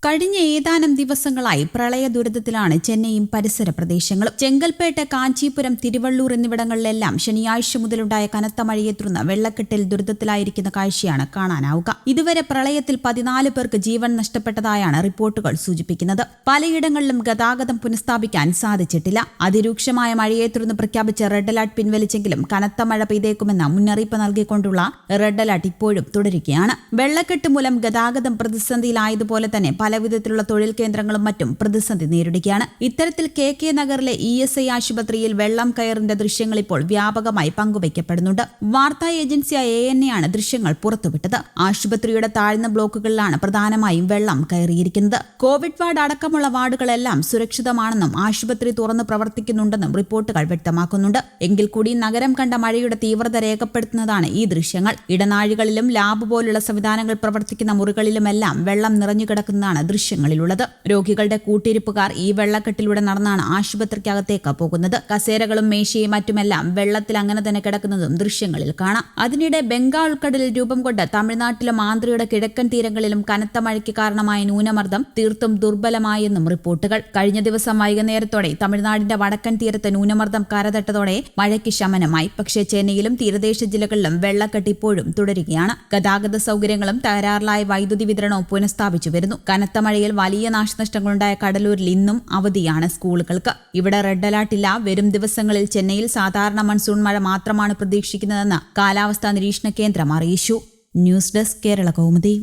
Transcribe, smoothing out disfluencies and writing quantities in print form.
കഴിഞ്ഞ ഏതാനും ദിവസങ്ങളായി പ്രളയ ദുരിതത്തിലാണ് ചെന്നൈയും പരിസര പ്രദേശങ്ങളും. ചെങ്കൽപ്പേട്ട്, കാഞ്ചീപുരം, തിരുവള്ളൂർ എന്നിവിടങ്ങളിലെല്ലാം ശനിയാഴ്ച മുതലുണ്ടായ കനത്ത മഴയെ തുടർന്ന് വെള്ളക്കെട്ടിൽ ദുരിതത്തിലായിരിക്കുന്ന കാഴ്ചയാണ് കാണാനാവുക. ഇതുവരെ പ്രളയത്തിൽ 14 പേർക്ക് ജീവൻ നഷ്ടപ്പെട്ടതായാണ് റിപ്പോർട്ടുകൾ സൂചിപ്പിക്കുന്നത്. പലയിടങ്ങളിലും ഗതാഗതം പുനഃസ്ഥാപിക്കാൻ സാധിച്ചിട്ടില്ല. അതിരൂക്ഷമായ മഴയെ തുടർന്ന് പ്രഖ്യാപിച്ച റെഡ് അലർട്ട് പിൻവലിച്ചെങ്കിലും കനത്ത മഴ പെയ്തേക്കുമെന്ന മുന്നറിയിപ്പ് നൽകിക്കൊണ്ടുള്ള റെഡ് അലർട്ട് ഇപ്പോഴും തുടരുകയാണ്. വെള്ളക്കെട്ട് മൂലം ഗതാഗതം പ്രതിസന്ധിയിലായതുപോലെ തന്നെ പലവിധത്തിലുള്ള തൊഴിൽ കേന്ദ്രങ്ങളും മറ്റും പ്രതിസന്ധി നേരിടുകയാണ്. ഇത്തരത്തിൽ KK നഗറിലെ ESI ആശുപത്രിയിൽ വെള്ളം കയറിന്റെ ദൃശ്യങ്ങൾ ഇപ്പോൾ വ്യാപകമായി പങ്കുവയ്ക്കപ്പെടുന്നുണ്ട്. വാർത്താ ഏജൻസിയായ ANA ദൃശ്യങ്ങൾ പുറത്തുവിട്ടത്. ആശുപത്രിയുടെ താഴ്ന്ന ബ്ലോക്കുകളിലാണ് പ്രധാനമായും വെള്ളം കയറിയിരിക്കുന്നത്. കോവിഡ് വാർഡ് അടക്കമുള്ള വാർഡുകളെല്ലാം സുരക്ഷിതമാണെന്നും ആശുപത്രി തുറന്ന് പ്രവർത്തിക്കുന്നുണ്ടെന്നും റിപ്പോർട്ടുകൾ വ്യക്തമാക്കുന്നുണ്ട്. എങ്കിൽ കൂടി നഗരം കണ്ട മഴയുടെ തീവ്രത രേഖപ്പെടുത്തുന്നതാണ് ഈ ദൃശ്യങ്ങൾ. ഇടനാഴികളിലും ലാബ് പോലുള്ള സംവിധാനങ്ങൾ പ്രവർത്തിക്കുന്ന മുറികളിലുമെല്ലാം വെള്ളം നിറഞ്ഞുകിടക്കുന്നതാണ് ദൃശ്യങ്ങളിലുള്ളത്. രോഗികളുടെ കൂട്ടിരിപ്പുകാർ ഈ വെള്ളക്കെട്ടിലൂടെ നടന്നാണ് ആശുപത്രിക്കകത്തേക്ക് പോകുന്നത്. കസേരകളും മേശയും മറ്റുമെല്ലാം വെള്ളത്തിൽ അങ്ങനെ തന്നെ കിടക്കുന്നതും ദൃശ്യങ്ങളിൽ കാണാം. അതിനിടെ ബംഗാൾ ഉൾക്കടലിൽ രൂപം കൊണ്ട് തമിഴ്നാട്ടിലും ആന്ധ്രയുടെ കിഴക്കൻ തീരങ്ങളിലും കനത്ത മഴയ്ക്ക് കാരണമായ ന്യൂനമർദ്ദം തീർത്തും ദുർബലമായെന്നും റിപ്പോർട്ടുകൾ. കഴിഞ്ഞ ദിവസം വൈകുന്നേരത്തോടെ തമിഴ്നാടിന്റെ വടക്കൻ തീരത്ത് ന്യൂനമർദ്ദം കരതട്ടതോടെ മഴയ്ക്ക് ശമനമായി. പക്ഷേ ചെന്നൈയിലും തീരദേശ ജില്ലകളിലും വെള്ളക്കെട്ട് ഇപ്പോഴും തുടരുകയാണ്. ഗതാഗത സൗകര്യങ്ങളും തകരാറിലായ വൈദ്യുതി വിതരണവും പുനഃസ്ഥാപിച്ചു വരുന്നു. കനത്ത മഴയിൽ വലിയ നാശനഷ്ടങ്ങളുണ്ടായ കടലൂരിൽ ഇന്നും അവധിയാണ് സ്കൂളുകൾക്ക്. ഇവിടെ റെഡ് അലർട്ട് ഇല്ല. വരും ദിവസങ്ങളിൽ ചെന്നൈയിൽ സാധാരണ മൺസൂൺ മഴ മാത്രമാണ് പ്രതീക്ഷിക്കുന്നതെന്ന് കാലാവസ്ഥാ നിരീക്ഷണ കേന്ദ്രം അറിയിച്ചു. News desk Kerala Kaumudi.